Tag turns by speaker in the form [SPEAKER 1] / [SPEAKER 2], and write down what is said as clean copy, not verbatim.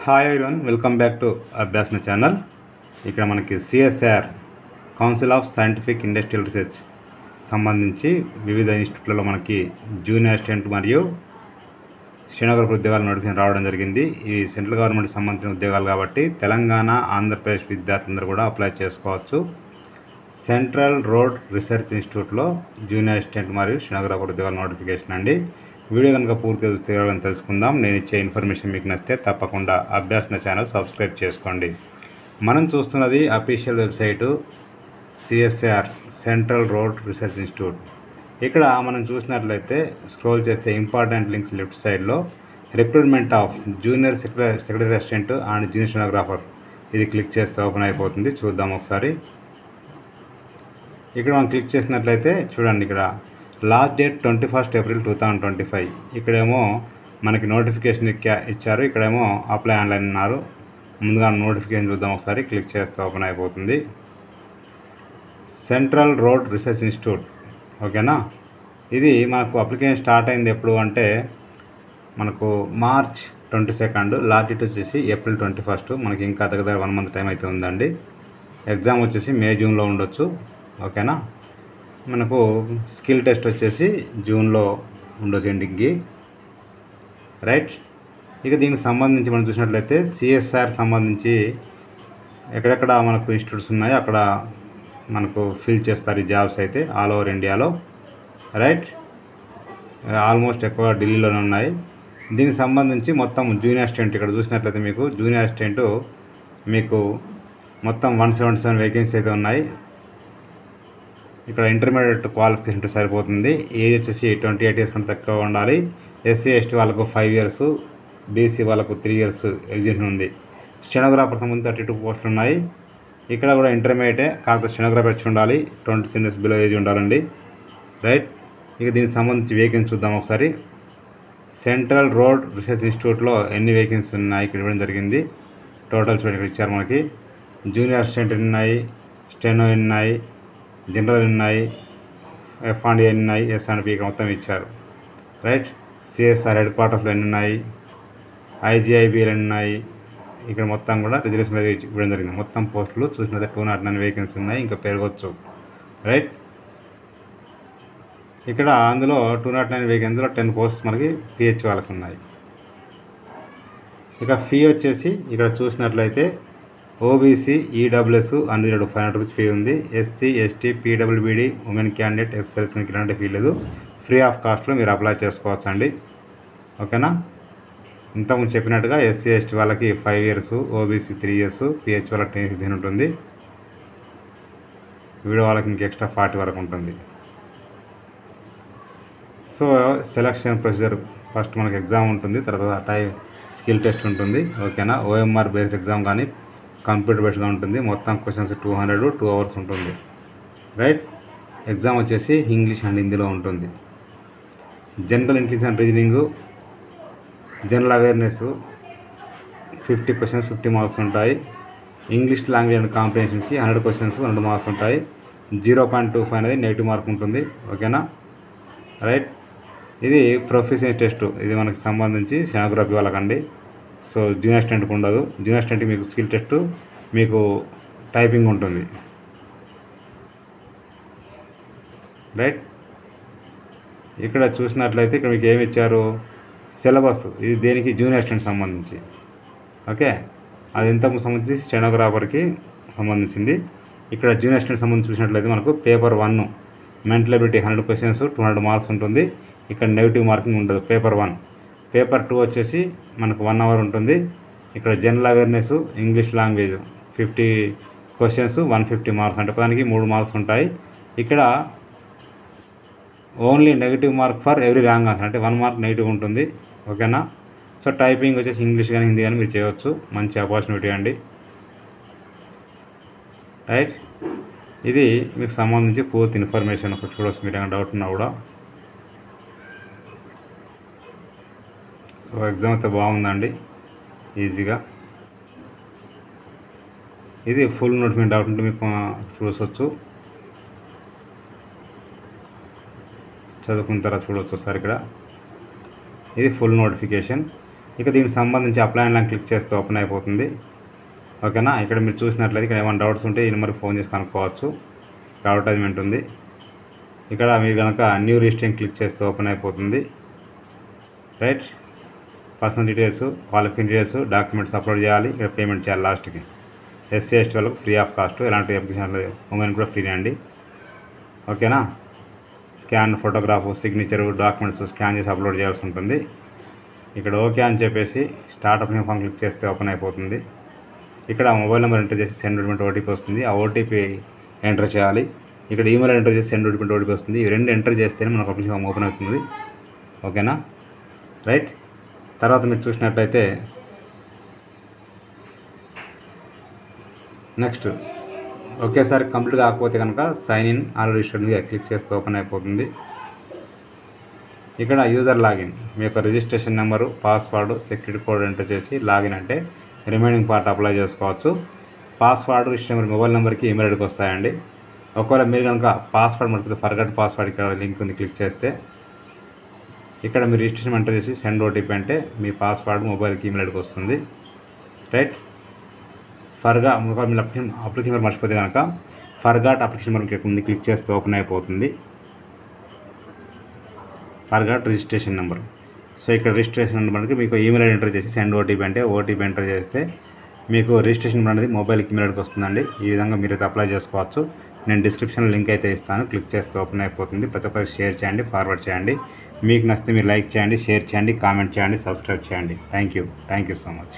[SPEAKER 1] Hi everyone, welcome back to Abhyasana channel. ఇక్కడ మనకి CSR council of scientific industrial research సంబంధించి వివిధ ఇన్స్టిట్యూట్లలో మనకి జూనియర్ అసిస్టెంట్ మరియు స్టెనోగ్రాఫర్ ఉద్యోగాలు నోటిఫికేషన్ రావడం జరిగింది. ఇవి సెంట్రల్ గవర్నమెంట్ సంబంధించిన ఉద్యోగాలు కాబట్టి తెలంగాణ, ఆంధ్రప్రదేశ్ విద్యార్థులందరూ కూడా అప్లై చేసుకోవచ్చు. సెంట్రల్ రోడ్ రీసెర్చ్ ఇన్స్టిట్యూట్లో జూనియర్ అసిస్టెంట్ మరియు స్టెనోగ్రాఫర్ ఉద్యోగాల నోటిఫికేషన్ అండి. వీడియో కనుక పూర్తిగా చూస్తే తెలుసుకుందాం. నేను ఇచ్చే ఇన్ఫర్మేషన్ మీకు నచ్చితే తప్పకుండా అభ్యాసన ఛానల్ సబ్స్క్రైబ్ చేసుకోండి. మనం చూస్తున్నది official website CSR central road research institute. ఇక్కడ మనం చూసినట్లయితే స్క్రోల్ చేస్తే ఇంపార్టెంట్ లింక్స్ లెఫ్ట్ సైడ్లో recruitment of junior secretary assistant and junior stenographer ఇది క్లిక్ చేస్తే ఓపెన్ అయిపోతుంది. చూద్దాం ఒకసారి. ఇక్కడ మనం క్లిక్ చేసినట్లయితే చూడండి, ఇక్కడ లాస్ట్ డేట్ 21 ఏప్రిల్ 2025. ఇక్కడేమో మనకి నోటిఫికేషన్ ఇచ్చారు, ఇక్కడేమో అప్లై ఆన్లైన్ అన్నారు. ముందుగా నోటిఫికేషన్ చూద్దాం ఒకసారి. క్లిక్ చేస్తే ఓపెన్ అయిపోతుంది. సెంట్రల్ రోడ్ రీసెర్చ్ ఇన్స్టిట్యూట్, ఓకేనా. ఇది మనకు అప్లికేషన్ స్టార్ట్ అయింది ఎప్పుడు అంటే మనకు March 22, లాస్ట్ డేట్ వచ్చేసి April 21. మనకి ఇంకా దగ్గర 1 month టైం అయితే ఉందండి. ఎగ్జామ్ వచ్చేసి మే జూన్లో ఉండొచ్చు, ఓకేనా. మనకు స్కిల్ టెస్ట్ వచ్చేసి జూన్లో ఉండొచ్చు ఎండింగ్కి, రైట్. ఇక దీనికి సంబంధించి మనం చూసినట్లయితే సిఎస్ఆర్ సంబంధించి ఎక్కడెక్కడ మనకు ఇన్స్టిట్యూట్స్ ఉన్నాయో అక్కడ మనకు ఫిల్ చేస్తారు ఈ జాబ్స్ అయితే ఆల్ ఓవర్ ఇండియాలో, రైట్. ఆల్మోస్ట్ ఎక్కువ ఢిల్లీలోనే ఉన్నాయి. దీనికి సంబంధించి మొత్తం జూనియర్ అసిస్టెంట్ ఇక్కడ చూసినట్లయితే మీకు జూనియర్ అసిస్టెంట్ మీకు మొత్తం 177 వేకెన్సీ అయితే ఉన్నాయి. ఇక్కడ ఇంటర్మీడియట్ క్వాలిఫికేషన్ సరిపోతుంది. ఏజ్ వచ్చేసి 28 ఇయర్స్ కంటే తక్కువ ఉండాలి. ఎస్సీ ఎస్టీ వాళ్ళకు 5 years, బీసీ వాళ్ళకు 3 years ఎగ్జిషన్ ఉంది. స్టెనోగ్రాఫర్ సంబంధించి 32 పోస్టులు ఉన్నాయి. ఇక్కడ కూడా ఇంటర్మీడియటే, కాకపోతే స్టెనోగ్రాఫర్ వచ్చి ఉండాలి, 27 years బిలో ఏజ్ ఉండాలండి, రైట్. ఇక దీనికి సంబంధించి వేకెన్సీ చూద్దాం ఒకసారి. సెంట్రల్ రోడ్ రీసెర్చ్ ఇన్స్టిట్యూట్లో ఎన్ని వేకెన్సీ ఉన్నాయి ఇక్కడ ఇవ్వడం జరిగింది. టోటల్ చూడండి ఇక్కడ ఇచ్చారు మనకి. జూనియర్ అసిస్టెంట్ ఉన్నాయి, స్టెనో ఉన్నాయి, జనరల్ ఉన్నాయి, F&A ఉన్నాయి, S&P ఇక్కడ మొత్తం ఇచ్చారు, రైట్. సిఎస్ఆర్ హెడ్ క్వార్టర్స్లో ఎన్ని ఉన్నాయి, IGIBలు ఎన్ని ఉన్నాయి, ఇక్కడ మొత్తం కూడా రిజర్వేషన్ ఇవ్వడం జరిగింది. మొత్తం పోస్టులు చూసినట్లయితే 209 వేకెన్సీ ఉన్నాయి, ఇంకా పెరగవచ్చు, రైట్. ఇక్కడ అందులో 209 వేకెన్సీలో 10 పోస్ట్స్ మనకి PH వాళ్ళకు ఉన్నాయి. ఇక ఫీ వచ్చేసి ఇక్కడ చూసినట్లయితే OBC, EWS unreserved 500 rupees fee ఉంది. SC ST PWBD women candidate ex సర్వీస్మెన్కి ఇలాంటి ఫీ లేదు. ఫ్రీ ఆఫ్ కాస్ట్లో మీరు అప్లై చేసుకోవచ్చు అండి, ఓకేనా. ఇంతకుముందు చెప్పినట్టుగా ఎస్సీ ఎస్టీ వాళ్ళకి 5 years, ఓబీసీ 3 years, PH వాళ్ళకి 10 years ఉంటుంది. వీడియో వాళ్ళకి ఇంక ఎక్స్ట్రా 40 వరకు ఉంటుంది. సో సెలక్షన్ ప్రొసీజర్ ఫస్ట్ మనకి ఎగ్జామ్ ఉంటుంది, తర్వాత స్కిల్ టెస్ట్ ఉంటుంది, ఓకేనా. OMR బేస్డ్ ఎగ్జామ్ కానీ కంప్యూటర్ బేస్డ్గా ఉంటుంది. మొత్తం క్వశ్చన్స్ 200, 2 hours ఉంటుంది, రైట్. ఎగ్జామ్ వచ్చేసి ఇంగ్లీష్ అండ్ హిందీలో ఉంటుంది. General intelligence and reasoning, general awareness 50 questions 50 marks ఉంటాయి. ఇంగ్లీష్ లాంగ్వేజ్ అండ్ కాంప్రిహెన్షన్కి 100 questions 2 marks ఉంటాయి. 0.25 అనేది నెగిటివ్ మార్క్ ఉంటుంది, ఓకేనా, రైట్. ఇది ప్రొఫిషియన్సీ టెస్ట్, ఇది మనకి సంబంధించి స్టెనోగ్రఫీ వాళ్ళకండి. సో జూనియర్ అసిస్టెంట్కి ఉండదు. జూనియర్ అసిస్టెంట్కి మీకు స్కిల్ టెస్ట్, మీకు టైపింగ్ ఉంటుంది, రైట్. ఇక్కడ చూసినట్లయితే ఇక్కడ మీకు ఏమి ఇచ్చారు, సిలబస్. ఇది దేనికి, జూనియర్ అసిస్టెంట్ సంబంధించి, ఓకే. అది ఇంతకు సంబంధించి స్టెనోగ్రాఫర్కి సంబంధించింది. ఇక్కడ జూనియర్ అసిస్టెంట్ సంబంధించి చూసినట్లయితే మనకు paper 1 mental ability 100 questions 200 marks ఉంటుంది. ఇక్కడ నెగిటివ్ మార్కింగ్ ఉండదు పేపర్ 1. పేపర్ 2 వచ్చేసి మనకు 1 hour ఉంటుంది. ఇక్కడ general awareness, English language 50 questions 150 marks, అంటే దానికి 3 marks ఉంటాయి. ఇక్కడ only negative mark for every wrong answer, అంటే 1 mark నెగిటివ్ ఉంటుంది, ఓకేనా. సో టైపింగ్ వచ్చేసి ఇంగ్లీష్ కానీ హిందీ కానీ మీరు చేయవచ్చు. మంచి ఆపర్చునిటీ అండి, రైట్. ఇది మీకు సంబంధించి పూర్తి ఇన్ఫర్మేషన్ చూడవచ్చు. మీరు ఏమైనా డౌట్ ఉన్నా కూడా. సో ఎగ్జామ్ అయితే బాగుందండి, ఈజీగా. ఇది ఫుల్ నోటిఫికేషన్ డౌట్ ఉంటే మీకు చూడవచ్చు, చదువుకున్న తర్వాత చూడవచ్చు సార్. ఇక్కడ ఇది ఫుల్ నోటిఫికేషన్. ఇక దీనికి సంబంధించి అప్లై అని క్లిక్ చేస్తే ఓపెన్ అయిపోతుంది. ఓకేనా. ఇక్కడ మీరు చూసినట్లయితే ఇక్కడ ఏమైనా డౌట్స్ ఉంటే ఈ నెంబర్కి ఫోన్ చేసి కనుక్కోవచ్చు. అడ్వర్టైజ్మెంట్ ఉంది. ఇక్కడ మీరు కనుక న్యూ రిజిస్ట్రేషన్ క్లిక్ చేస్తే ఓపెన్ అయిపోతుంది. Right. Personal details, qualification details, documents upload చేయాలి. ఇక్కడ పేమెంట్ చేయాలి లాస్ట్కి. ఎస్సీ ఎస్టీ వాళ్ళకు ఫ్రీ ఆఫ్ కాస్ట్. ఎలాంటి అప్లికేషన్ ఉమెన్ కూడా ఫ్రీనే అండి. ఓకేనా. Scan, photograph, signature, documents scan చేసి అప్లోడ్ చేయాల్సి ఉంటుంది. ఇక్కడ ఓకే అని చెప్పేసి స్టార్ట్ అప్లికేషన్ ఫామ్ క్లిక్ చేస్తే ఓపెన్ అయిపోతుంది. ఇక్కడ మొబైల్ నెంబర్ ఎంటర్ చేసి సెండ్ ఓటీపీ వస్తుంది. ఆ ఓటీపీ ఎంటర్ చేయాలి. ఇక్కడ ఈమెయిల్ ఎంటర్ చేసి సెండ్ ఓటీపీ వస్తుంది. ఈ రెండు ఎంటర్ చేస్తేనే మనకు అప్లికేషన్ ఫామ్ ఓపెన్ అవుతుంది. ఓకేనా. రైట్. తర్వాత మీరు చూసినట్లయితే నెక్స్ట్ ఒకేసారి కంప్లీట్ కాకపోతే కనుక సైన్ ఇన్ ఆర్ రిజిస్టర్డ్ మీద క్లిక్ చేస్తే ఓపెన్ అయిపోతుంది. ఇక్కడ యూజర్ లాగిన్, మీ యొక్క registration number, password, security code enter చేసి లాగిన్ అంటే రిమైనింగ్ పార్ట్ అప్లై చేసుకోవచ్చు. పాస్వర్డ్, రిజిస్టర్ మొబైల్ నెంబర్కి ఈమెయిల్ ఐడికి వస్తాయండి. ఒకవేళ మీరు కనుక పాస్వర్డ్ మర్చిపోతే ఫర్గట్ పాస్వర్డ్ ఇక్కడ లింక్ ఉంది, క్లిక్ చేస్తే ఇక్కడ మీరు రిజిస్ట్రేషన్ ఎంటర్ చేసి సెండ్ ఓటీపీ అంటే మీ పాస్వర్డ్ మొబైల్కి ఈమెయిల్ ఐడికి వస్తుంది. రైట్. అప్లికేషన్ మర్చిపోతే కనుక ఫర్గాట్ అప్లికేషన్ నెంబర్ ఉంది, క్లిక్ చేస్తే ఓపెన్ అయిపోతుంది. Forgot registration number. సో ఇక్కడ రిజిస్ట్రేషన్ నెంబర్కి మీకు ఈమెయిల్ ఐడి ఎంటర్ చేసి సెండ్ ఓటీపీ అంటే ఓటీపీ ఎంటర్ చేస్తే మీకు రిజిస్ట్రేషన్ నెంబర్ అనేది మొబైల్కి ఈమెయిల్ ఐడికి వస్తుందండి. ఈ విధంగా మీరైతే అప్లై చేసుకోవచ్చు. నేను డిస్క్రిప్షన్లో లింక్ అయితే ఇస్తాను, క్లిక్ చేస్తే ఓపెన్ అయిపోతుంది. ప్రతి ఒక్కరికి షేర్ చేయండి, ఫార్వర్డ్ చేయండి. మీకు నచ్చితే మీరు లైక్ చేయండి, షేర్ చేయండి, కామెంట్ చేయండి, సబ్స్క్రైబ్ చేయండి. Thank you so much.